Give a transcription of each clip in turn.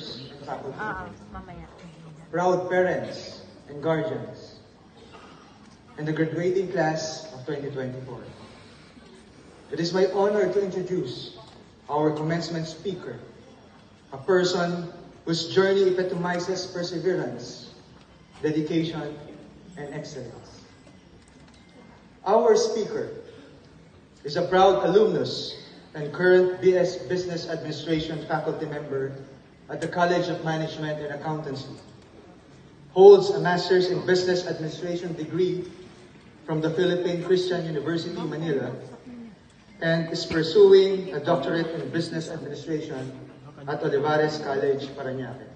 faculty, Mamaya. proud parents and guardians, and the graduating class of 2024. It is my honor to introduce our commencement speaker, a person whose journey epitomizes perseverance, dedication, and excellence. Our speaker is a proud alumnus and current BS Business Administration faculty member at the College of Management and Accountancy. Holds a Master's in Business Administration degree from the Philippine Christian University, Manila, and is pursuing a doctorate in Business Administration at Olivares College, Parañaque.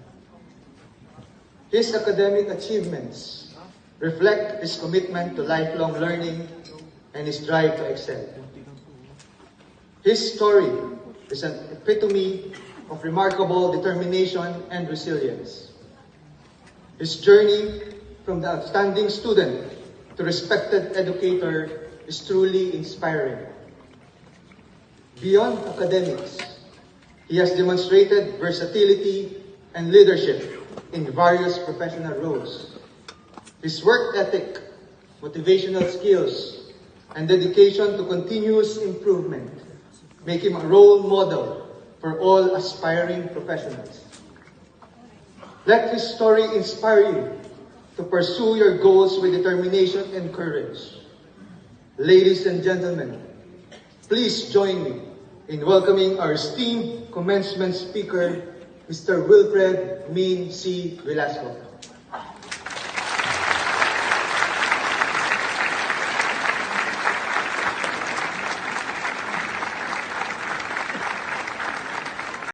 His academic achievements reflect his commitment to lifelong learning and his drive to excel. His story is an epitome of remarkable determination and resilience. His journey from the outstanding student to respected educator is truly inspiring. Beyond academics, he has demonstrated versatility and leadership in various professional roles. His work ethic, motivational skills, and dedication to continuous improvement make him a role model for all aspiring professionals. Let his story inspire you to pursue your goals with determination and courage. Ladies and gentlemen, please join me in welcoming our esteemed commencement speaker, Mr. Wilfred Min C. Velasco.